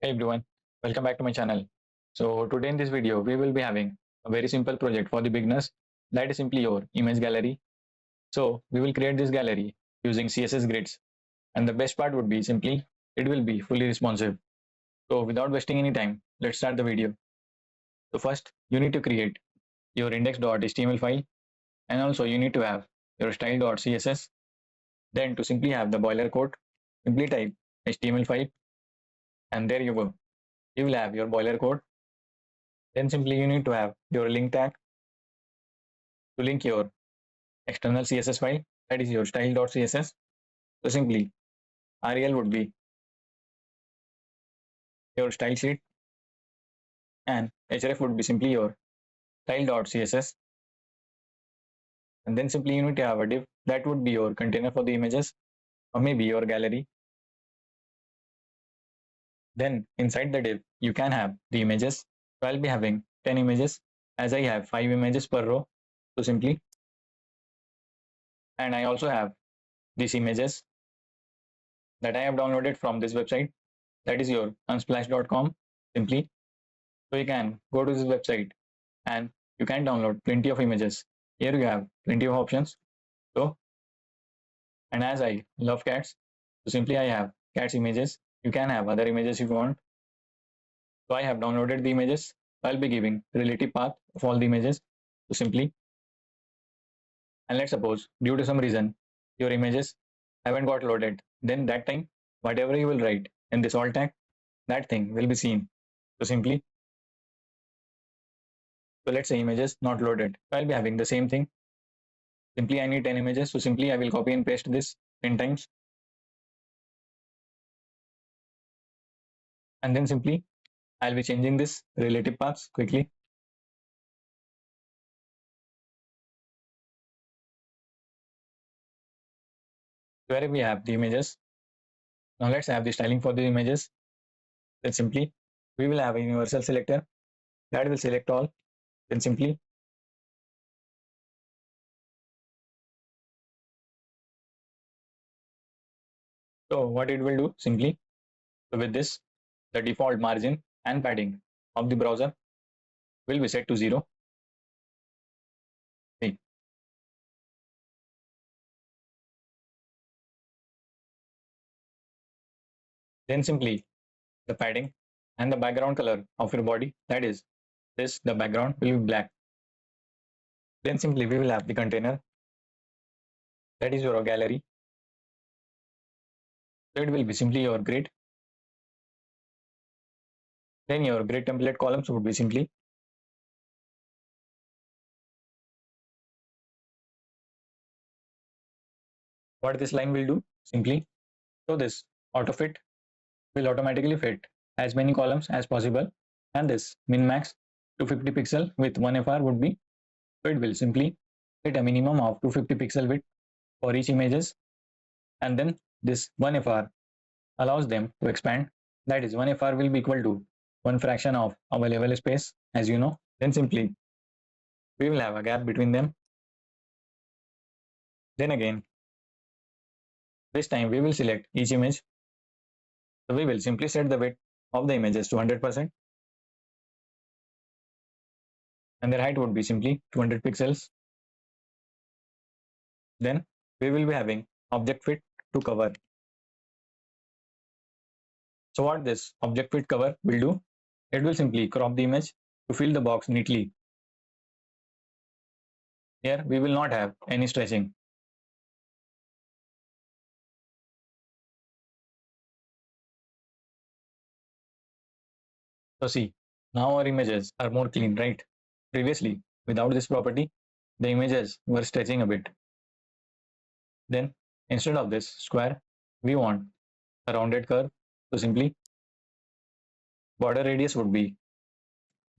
Hey everyone, welcome back to my channel. So today in this video, we will be having a very simple project for the beginners that is simply your image gallery. So we will create this gallery using CSS grids, and the best part would be simply it will be fully responsive. So without wasting any time, let's start the video. So first you need to create your index.html file, and also you need to have your style.css. Then to simply have the boiler code, simply type HTML5, and there you go. You will have your boiler code. Then simply you need to have your link tag to link your external CSS file, that is your style.css. So simply REL would be your style sheet, and href would be simply your style.css. And then simply you need to have a div that would be your container for the images, or maybe your gallery. Then inside the div you can have the images. So I'll be having 10 images as I have 5 images per row. So simply, and I also have these images that I have downloaded from this website, that is your unsplash.com. Simply, so you can go to this website and you can download plenty of images. Here you have plenty of options. So, and as I love cats, so simply I have cats images. You can have other images if you want. So I have downloaded the images. I'll be giving relative path of all the images. So simply, and let's suppose due to some reason your images haven't got loaded, then that time whatever you will write in this alt tag, that thing will be seen. So simply, so let's say images not loaded. So I'll be having the same thing. Simply I need 10 images. So simply I will copy and paste this 10 times. And then simply I'll be changing this relative paths quickly. Where we have the images. Now let's have the styling for the images. Then simply we will have a universal selector that will select all. Then simply so what it will do simply, so with this the default margin and padding of the browser will be set to 0. See. Then simply the padding and the background color of your body, that is this, the background will be black. Then simply we will have the container, that is your gallery. So it will be simply your grid. Then your grid template columns would be simply what this line will do simply. So this auto fit will automatically fit as many columns as possible, and this min max 250 pixel with 1 FR would be, so it will simply fit a minimum of 250 pixel width for each images, and then this 1 FR allows them to expand, that is 1 FR will be equal to 1 fraction of available space, as you know. Then simply we will have a gap between them. Then again, this time we will select each image. So we will simply set the width of the images to 100%, and their height would be simply 200 pixels. Then we will be having object fit to cover. So what this object fit cover will do, it will simply crop the image to fill the box neatly. Here we will not have any stretching. So see, now our images are more clean, right? Previously, without this property, the images were stretching a bit. Then instead of this square, we want a rounded curve. So simply border radius would be,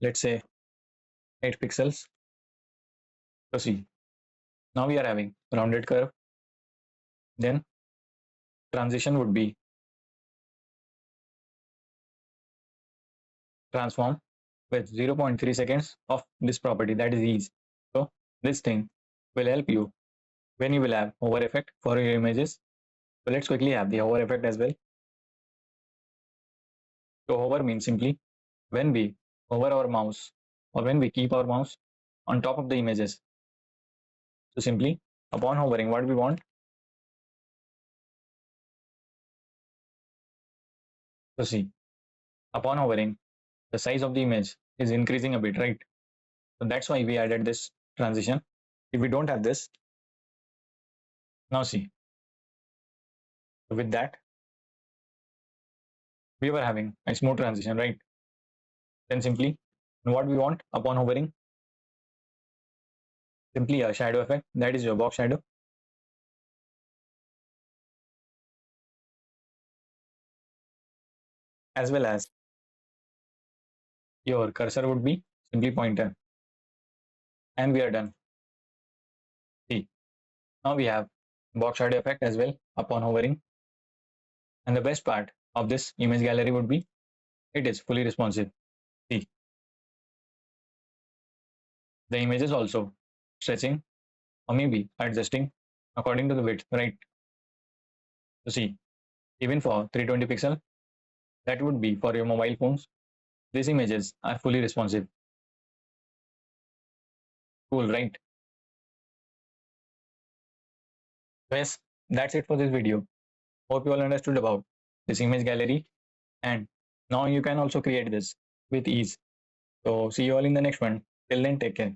let's say, 8 pixels. So see, now we are having rounded curve. Then transition would be transform with 0.3 seconds of this property, that is ease. So this thing will help you when you will have hover effect for your images. So let's quickly have the hover effect as well. So hover means simply when we hover our mouse or when we keep our mouse on top of the images. So simply upon hovering what we want. So see, upon hovering, the size of the image is increasing a bit, right? So that's why we added this transition. If we don't have this, now see, with that, we were having a smooth transition, right? Then simply what we want upon hovering, simply a shadow effect, that is your box shadow. As well as your cursor would be simply pointer. And we are done. See, now we have box shadow effect as well upon hovering. And the best part of this image gallery would be it is fully responsive. See, the image is also stretching or maybe adjusting according to the width, right? So see, even for 320 pixel, that would be for your mobile phones. These images are fully responsive. Cool, right? Yes, that's it for this video. Hope you all understood about this image gallery, and now you can also create this with ease. So see you all in the next one. Till then, take care.